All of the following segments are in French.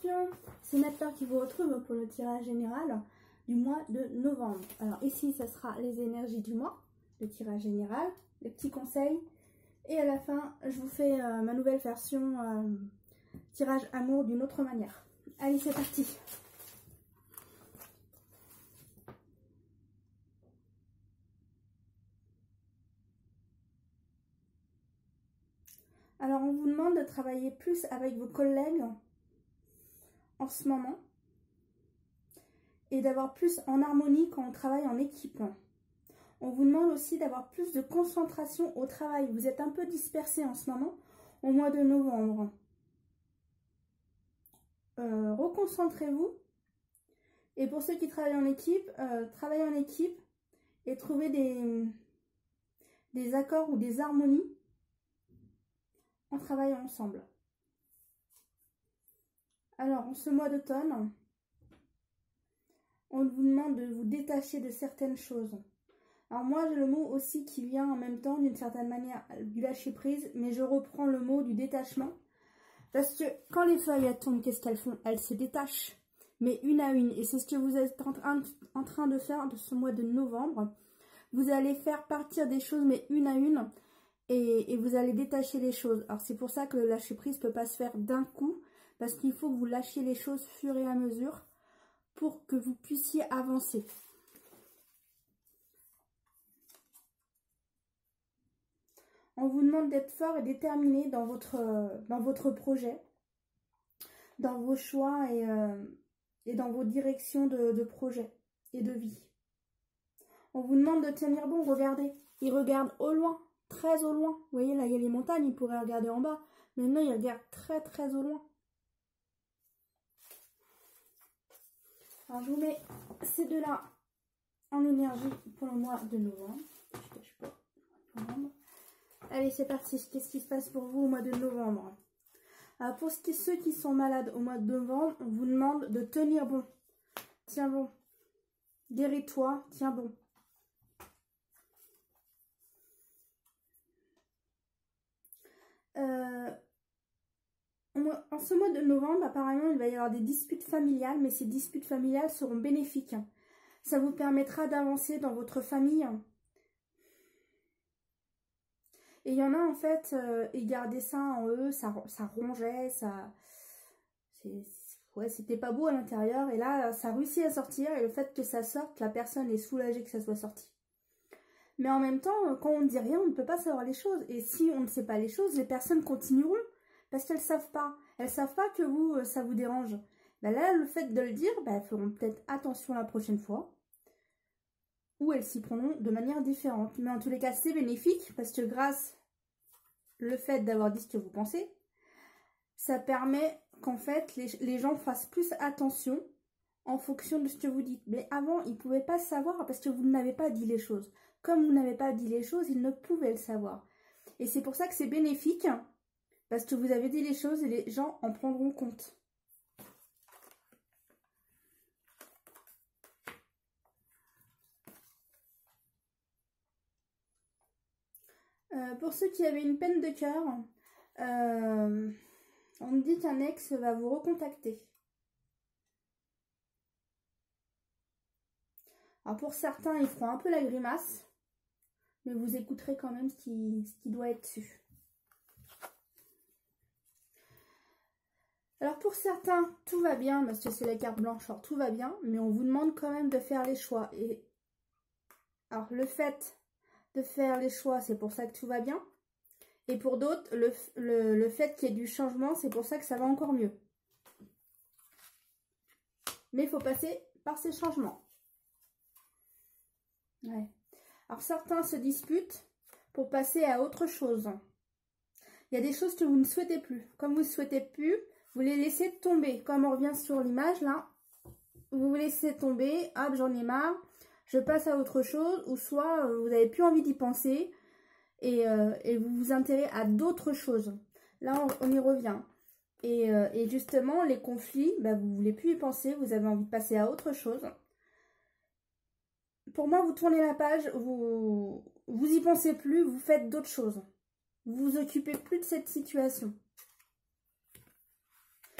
Scorpion, c'est Nathan qui vous retrouve pour le tirage général du mois de novembre. Alors ici, ça sera les énergies du mois, le tirage général, les petits conseils. Et à la fin, je vous fais ma nouvelle version tirage amour d'une autre manière. Allez, c'est parti. Alors, on vous demande de travailler plus avec vos collègues en ce moment et d'avoir plus en harmonie quand on travaille en équipe. On vous demande aussi d'avoir plus de concentration au travail. Vous êtes un peu dispersés en ce moment au mois de novembre. Reconcentrez-vous. Et pour ceux qui travaillent en équipe, travaillez en équipe et trouvez des accords ou des harmonies en travaillant ensemble. Alors, en ce mois d'automne, on vous demande de vous détacher de certaines choses. Alors moi, j'ai le mot aussi qui vient en même temps, d'une certaine manière, du lâcher-prise, mais je reprends le mot du détachement. Parce que quand les feuilles elles tombent, qu'est-ce qu'elles font? Elles se détachent, mais une à une. Et c'est ce que vous êtes en train de faire de ce mois de novembre. Vous allez faire partir des choses, mais une à une, et vous allez détacher les choses. Alors c'est pour ça que le lâcher-prise ne peut pas se faire d'un coup, parce qu'il faut que vous lâchiez les choses au fur et à mesure pour que vous puissiez avancer. On vous demande d'être fort et déterminé dans votre projet, dans vos choix et dans vos directions de projet et de vie. On vous demande de tenir bon, regardez. Il regarde au loin, très au loin. Vous voyez, là, il y a les montagnes, il pourrait regarder en bas. Mais non, il regarde très, très au loin. Alors, je vous mets ces deux-là en énergie pour le mois de novembre. Je cache pas. Allez, c'est parti. Qu'est-ce qui se passe pour vous au mois de novembre? Alors, pour ceux qui sont malades au mois de novembre, on vous demande de tenir bon. Tiens bon. Guéris-toi, tiens bon. En ce mois de novembre, apparemment, il va y avoir des disputes familiales, mais ces disputes familiales seront bénéfiques. Ça vous permettra d'avancer dans votre famille. Et il y en a, en fait, ils gardaient ça en eux, ça rongeait, ouais, c'était pas beau à l'intérieur. Et là, ça réussit à sortir, et le fait que ça sorte, la personne est soulagée que ça soit sorti. Mais en même temps, quand on ne dit rien, on ne peut pas savoir les choses. Et si on ne sait pas les choses, les personnes continueront. Parce qu'elles ne savent pas. Elles ne savent pas que vous, ça vous dérange. Ben là, le fait de le dire, ben, elles feront peut-être attention la prochaine fois. Ou elles s'y prendront de manière différente. Mais en tous les cas, c'est bénéfique. Parce que grâce le fait d'avoir dit ce que vous pensez, ça permet qu'en fait, les gens fassent plus attention en fonction de ce que vous dites. Mais avant, ils ne pouvaient pas savoir parce que vous n'avez pas dit les choses. Comme vous n'avez pas dit les choses, ils ne pouvaient le savoir. Et c'est pour ça que c'est bénéfique. Parce que vous avez dit les choses et les gens en prendront compte. Pour ceux qui avaient une peine de cœur, on me dit qu'un ex va vous recontacter. Alors pour certains, ils feront un peu la grimace, mais vous écouterez quand même ce qui doit être su. Alors pour certains, tout va bien, parce que c'est la carte blanche, alors tout va bien, mais on vous demande quand même de faire les choix. Et alors le fait de faire les choix, c'est pour ça que tout va bien. Et pour d'autres, le fait qu'il y ait du changement, c'est pour ça que ça va encore mieux. Mais il faut passer par ces changements. Ouais. Alors certains se disputent pour passer à autre chose. Il y a des choses que vous ne souhaitez plus. Comme vous ne souhaitez plus, vous les laissez tomber. Comme on revient sur l'image là, vous laissez tomber, hop, j'en ai marre, je passe à autre chose, ou soit vous n'avez plus envie d'y penser et vous vous intéressez à d'autres choses. Là, on y revient. Et justement, les conflits, bah, vous ne voulez plus y penser, vous avez envie de passer à autre chose. Pour moi, vous tournez la page, vous y pensez plus, vous faites d'autres choses. Vous vous occupez plus de cette situation.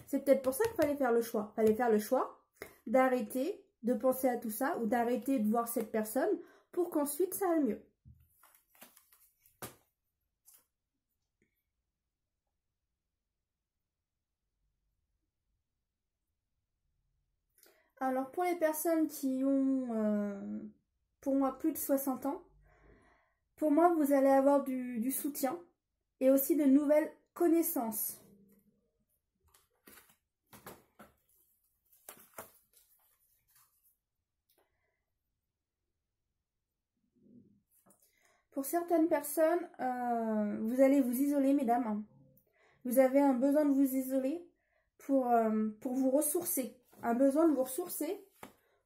C'est peut-être pour ça qu'il fallait faire le choix. Il fallait faire le choix d'arrêter de penser à tout ça ou d'arrêter de voir cette personne pour qu'ensuite ça aille mieux. Alors pour les personnes qui ont, pour moi, plus de 60 ans, pour moi, vous allez avoir du soutien et aussi de nouvelles connaissances. Pour certaines personnes, vous allez vous isoler, mesdames. Vous avez un besoin de vous isoler pour vous ressourcer. Un besoin de vous ressourcer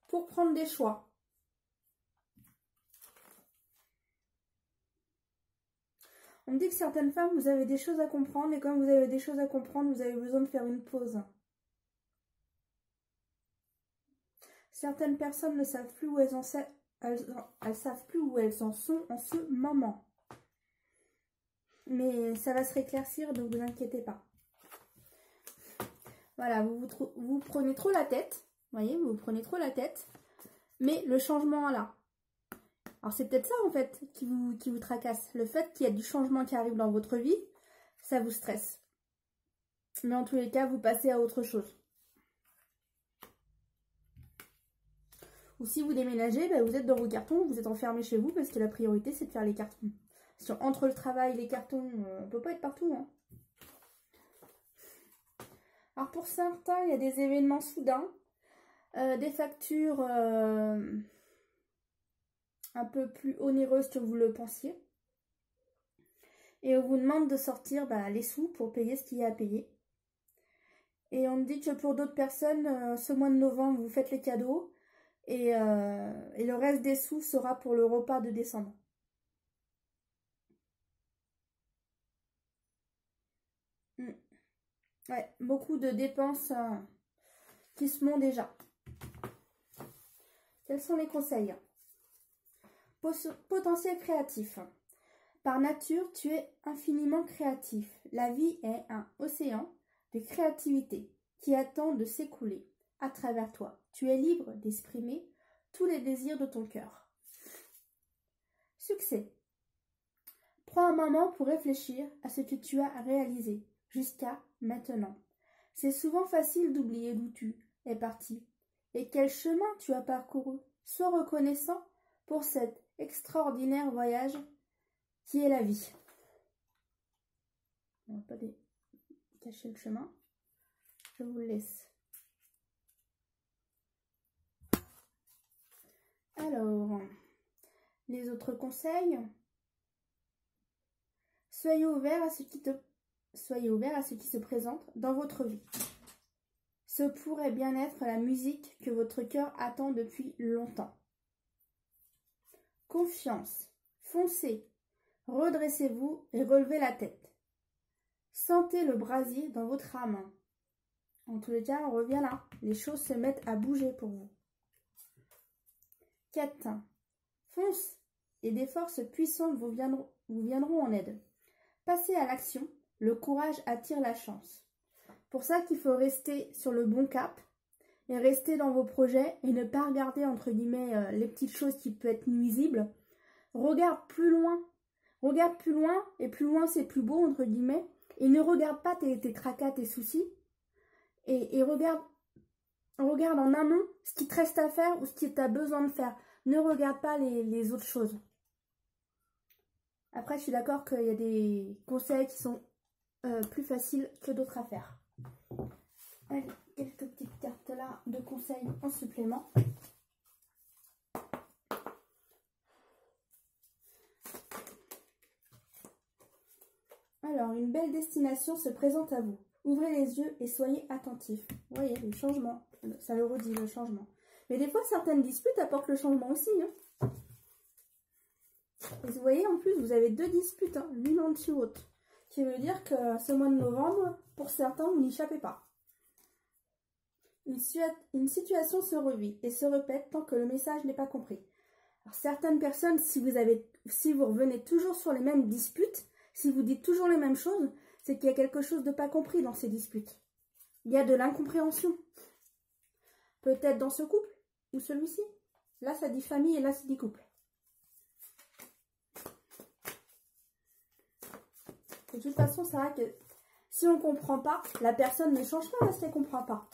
pour prendre des choix. On me dit que certaines femmes, vous avez des choses à comprendre et comme vous avez des choses à comprendre, vous avez besoin de faire une pause. Certaines personnes ne savent plus où elles en sont. Elles savent plus où elles en sont en ce moment. Mais ça va se rééclaircir, donc vous inquiétez pas. Voilà, vous prenez trop la tête. Vous voyez, vous prenez trop la tête. Mais le changement est là. Alors c'est peut-être ça en fait qui vous tracasse. Le fait qu'il y a du changement qui arrive dans votre vie, ça vous stresse. Mais en tous les cas, vous passez à autre chose. Ou si vous déménagez, ben vous êtes dans vos cartons, vous êtes enfermé chez vous parce que la priorité c'est de faire les cartons. Parce qu'entre le travail et les cartons, on ne peut pas être partout. Hein. Alors pour certains, il y a des événements soudains, des factures un peu plus onéreuses que vous le pensiez. Et on vous demande de sortir les sous pour payer ce qu'il y a à payer. Et on me dit que pour d'autres personnes, ce mois de novembre, vous faites les cadeaux. Et le reste des sous sera pour le repas de décembre. Ouais, beaucoup de dépenses qui se font déjà. Quels sont les conseils? Potentiel créatif. Par nature, tu es infiniment créatif. La vie est un océan de créativité qui attend de s'écouler à travers toi. Tu es libre d'exprimer tous les désirs de ton cœur. Succès. Prends un moment pour réfléchir à ce que tu as réalisé jusqu'à maintenant. C'est souvent facile d'oublier d'où tu es parti et quel chemin tu as parcouru. Sois reconnaissant pour cet extraordinaire voyage qui est la vie. On ne va pas cacher le chemin. Je vous le laisse. Alors, les autres conseils. Soyez ouvert à ce qui se présente dans votre vie. Ce pourrait bien être la musique que votre cœur attend depuis longtemps. Confiance. Foncez. Redressez-vous et relevez la tête. Sentez le brasier dans votre âme. En tous les cas, on revient là. Les choses se mettent à bouger pour vous. 4. Fonce et des forces puissantes vous viendront en aide. Passez à l'action. Le courage attire la chance. Pour ça qu'il faut rester sur le bon cap et rester dans vos projets et ne pas regarder entre guillemets les petites choses qui peuvent être nuisibles. Regarde plus loin. Regarde plus loin et plus loin c'est plus beau entre guillemets. Et ne regarde pas tes tracas, tes soucis. Et regarde en amont ce qui te reste à faire ou ce que tu as besoin de faire. Ne regarde pas les autres choses. Après, je suis d'accord qu'il y a des conseils qui sont plus faciles que d'autres à faire. Allez, quelques petites cartes là de conseils en supplément. Alors, une belle destination se présente à vous. Ouvrez les yeux et soyez attentifs. Vous voyez, le changement. Ça le redit, le changement. Mais des fois, certaines disputes apportent le changement aussi. Hein. Et vous voyez, en plus, vous avez 2 disputes, hein, l'une en dessus l'autre. Qui veut dire que ce mois de novembre, pour certains, vous n'y échappez pas. Une situation se revit et se répète tant que le message n'est pas compris. Alors, certaines personnes, si vous revenez toujours sur les mêmes disputes, si vous dites toujours les mêmes choses, c'est qu'il y a quelque chose de pas compris dans ces disputes. Il y a de l'incompréhension. Peut-être dans ce couple ou celui-ci. Là, ça dit famille et là, ça dit couple. De toute façon, c'est vrai que si on ne comprend pas, la personne ne change pas parce qu'elle ne comprend pas.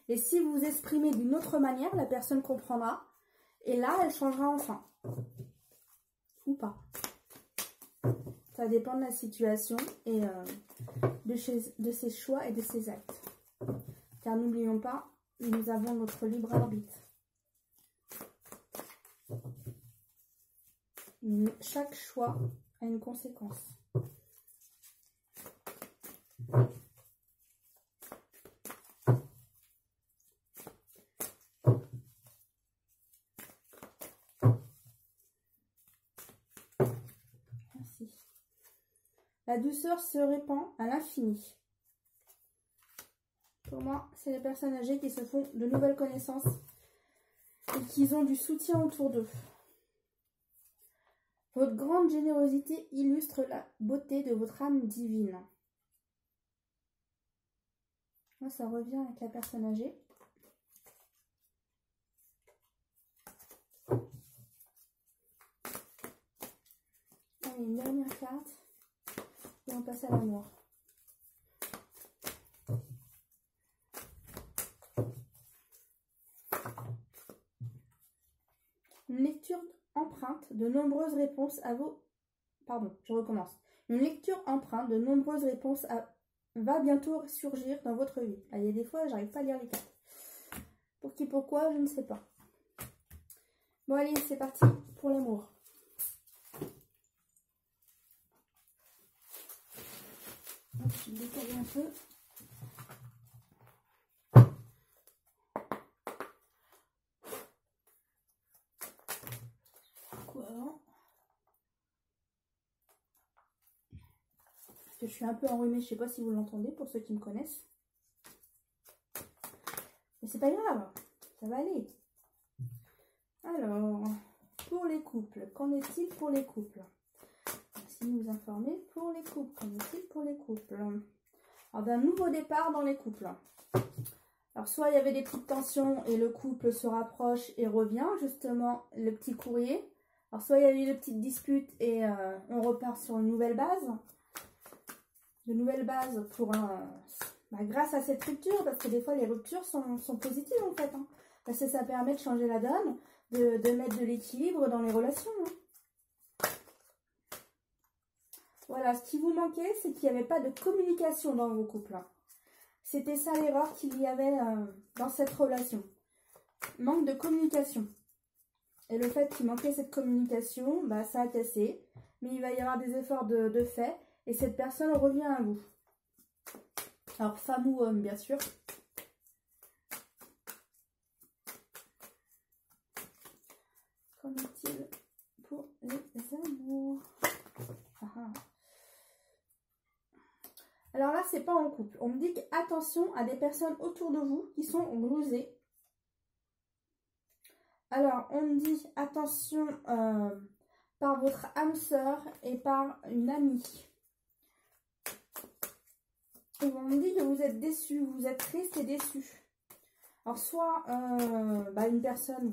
Et si vous vous exprimez d'une autre manière, la personne comprendra. Et là, elle changera enfin. Ou pas. Ça dépend de la situation et de ses choix et de ses actes. Car n'oublions pas, nous avons notre libre arbitre. Chaque choix a une conséquence. Merci. La douceur se répand à l'infini. Pour moi, c'est les personnes âgées qui se font de nouvelles connaissances et qui ont du soutien autour d'eux. Votre grande générosité illustre la beauté de votre âme divine. Moi, ça revient avec la personne âgée. Allez, une dernière carte. Et on passe à l'amour. Une lecture empreinte de nombreuses réponses à vos... Pardon, je recommence. Une lecture empreinte de nombreuses réponses va bientôt surgir dans votre vie. Ah, il y a des fois, j'arrive pas à lire les cartes. Pour qui, pourquoi, je ne sais pas. Bon, allez, c'est parti pour l'amour. Je vais décaler un peu. Parce que je suis un peu enrhumée, je ne sais pas si vous l'entendez pour ceux qui me connaissent. Mais c'est pas grave, ça va aller. Alors, pour les couples, qu'en est-il pour les couples? Merci de nous informer pour les couples. Qu'en est-il pour les couples? Alors, d'un nouveau départ dans les couples. Alors, soit il y avait des petites tensions et le couple se rapproche et revient, justement, le petit courrier. Alors, soit il y a eu de petites disputes et on repart sur une nouvelle base. De nouvelles bases pour grâce à cette rupture, parce que des fois les ruptures sont positives en fait. Hein, parce que ça permet de changer la donne, de mettre de l'équilibre dans les relations. Hein. Voilà, ce qui vous manquait, c'est qu'il n'y avait pas de communication dans vos couples. Hein. C'était ça l'erreur qu'il y avait dans cette relation. Manque de communication. Et le fait qu'il manquait cette communication, bah, ça a cassé. Mais il va y avoir des efforts de fait. Et cette personne revient à vous. Alors, femme ou homme, bien sûr. Qu'en est-il pour les amours? Alors là, c'est pas en couple. On me dit qu'attention à des personnes autour de vous qui sont rusées. Alors, on me dit attention par votre âme sœur et par une amie. Et on me dit que vous êtes déçu, vous êtes triste et déçu. Alors, soit une personne,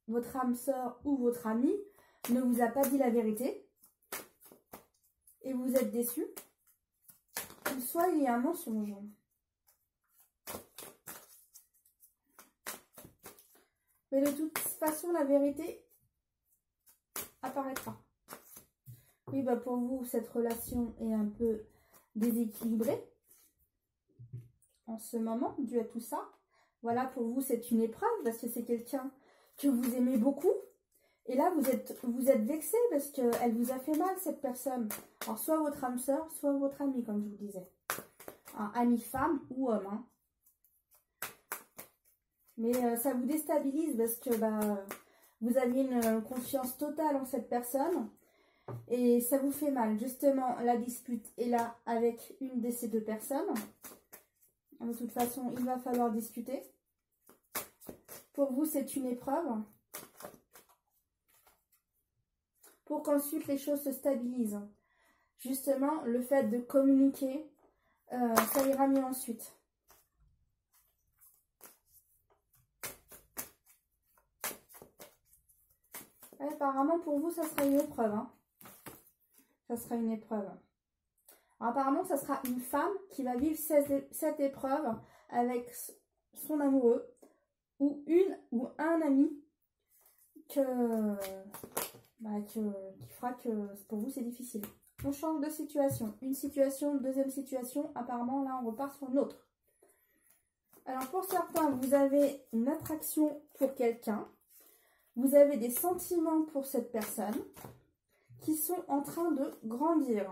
votre âme sœur ou votre ami, ne vous a pas dit la vérité et vous êtes déçu. Ou soit il y a un mensonge. Mais de toute façon, la vérité apparaîtra. Oui, bah pour vous, cette relation est un peu déséquilibrée. En ce moment, dû à tout ça. Voilà, pour vous, c'est une épreuve parce que c'est quelqu'un que vous aimez beaucoup. Et là, vous êtes vexé parce qu'elle vous a fait mal, cette personne. Alors, soit votre âme sœur, soit votre ami, comme je vous disais. Un ami femme ou homme. Hein. Mais ça vous déstabilise parce que vous aviez une confiance totale en cette personne. Et ça vous fait mal. Justement, la dispute est là avec une de ces deux personnes. De toute façon, il va falloir discuter. Pour vous, c'est une épreuve. Pour qu'ensuite les choses se stabilisent. Justement, le fait de communiquer, ça ira mieux ensuite. Ouais, apparemment, pour vous, ça sera une épreuve. Hein. Ça sera une épreuve. Alors, apparemment, ça sera une femme qui va vivre cette épreuve avec son amoureux ou une ou un ami qui fera que pour vous, c'est difficile. On change de situation. Une situation, deuxième situation. Apparemment, là, on repart sur une autre. Alors, pour certains, vous avez une attraction pour quelqu'un. Vous avez des sentiments pour cette personne qui sont en train de grandir.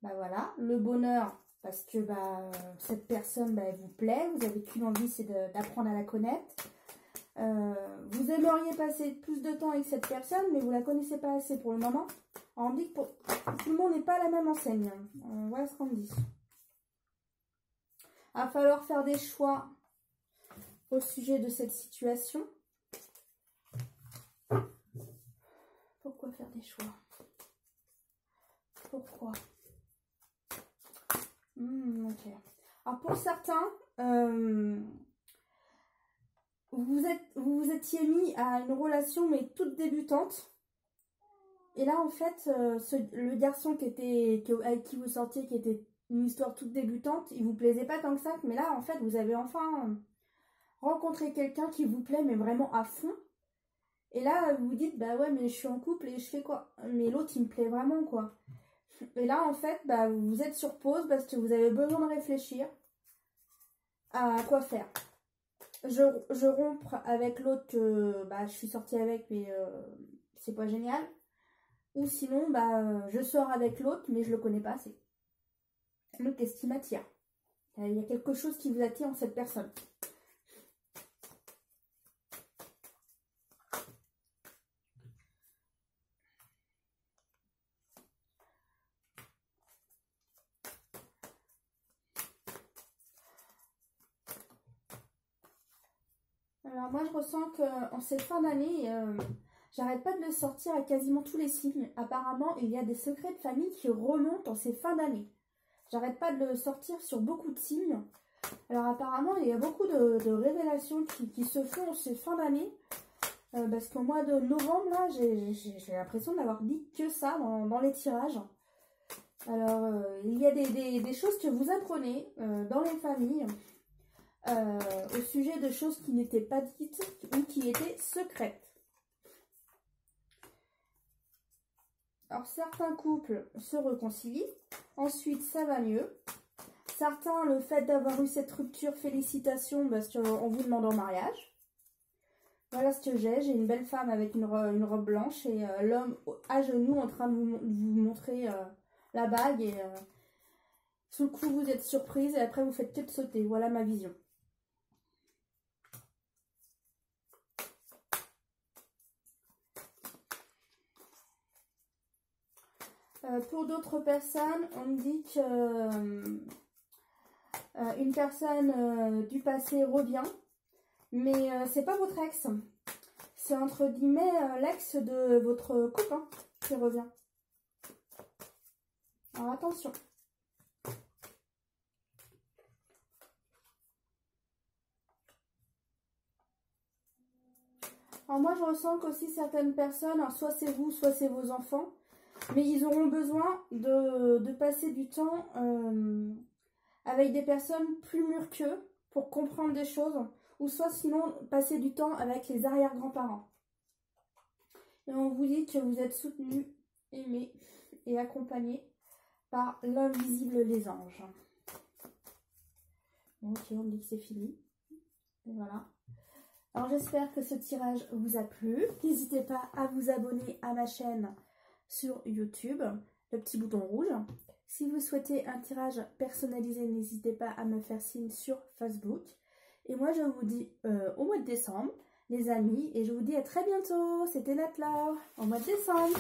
Bah voilà, le bonheur, parce que cette personne, elle vous plaît. Vous avez qu'une envie, c'est d'apprendre à la connaître. Vous aimeriez passer plus de temps avec cette personne, mais vous ne la connaissez pas assez pour le moment. Alors, on dit que tout le monde n'est pas à la même enseigne. Voilà ce qu'on me dit. Il va falloir faire des choix au sujet de cette situation. Pourquoi faire des choix? Pourquoi? Ok. Alors pour certains, vous vous étiez mis à une relation mais toute débutante. Et là en fait, le garçon avec qui vous sortiez, qui était une histoire toute débutante, il vous plaisait pas tant que ça. Mais là en fait, vous avez enfin rencontré quelqu'un qui vous plaît mais vraiment à fond. Et là, vous vous dites, bah ouais, mais je suis en couple et je fais quoi? Mais l'autre, il me plaît vraiment, quoi. Et là, en fait, vous êtes sur pause parce que vous avez besoin de réfléchir à quoi faire. Je romps avec l'autre que je suis sortie avec, mais c'est pas génial. Ou sinon, je sors avec l'autre, mais je le connais pas assez. Donc, qu'est-ce qui m'attire? Il y a quelque chose qui vous attire en cette personne. Alors moi je ressens qu'en cette fin d'année, j'arrête pas de le sortir à quasiment tous les signes. Apparemment, il y a des secrets de famille qui remontent en ces fins d'année. J'arrête pas de le sortir sur beaucoup de signes. Alors apparemment, il y a beaucoup de révélations qui se font en ces fins d'année. Parce qu'au mois de novembre, là, j'ai l'impression d'avoir dit que ça dans les tirages. Alors, il y a des choses que vous apprenez dans les familles. Au sujet de choses qui n'étaient pas dites ou qui étaient secrètes. Alors certains couples se réconcilient, ensuite ça va mieux. Certains, le fait d'avoir eu cette rupture, félicitations parce qu'on vous demande en mariage. Voilà ce que j'ai une belle femme avec une robe blanche et l'homme à genoux en train de vous montrer la bague et sous le coup vous êtes surprise et après vous faites que de sauter. Voilà ma vision. Pour d'autres personnes, on me dit que une personne du passé revient, mais c'est pas votre ex. C'est entre guillemets l'ex de votre copain qui revient. Alors attention. Alors moi je ressens qu'aussi certaines personnes, alors soit c'est vous, soit c'est vos enfants, mais ils auront besoin de passer du temps avec des personnes plus mûres qu'eux pour comprendre des choses, ou soit sinon passer du temps avec les arrière-grands-parents. Et on vous dit que vous êtes soutenu, aimé et accompagné par l'invisible, les anges. Ok, on me dit que c'est fini. Et voilà. Alors j'espère que ce tirage vous a plu. N'hésitez pas à vous abonner à ma chaîne sur YouTube, le petit bouton rouge. Si vous souhaitez un tirage personnalisé, n'hésitez pas à me faire signe sur Facebook. Et moi je vous dis au mois de décembre, les amis, et je vous dis à très bientôt. C'était Nat Laure, au mois de décembre.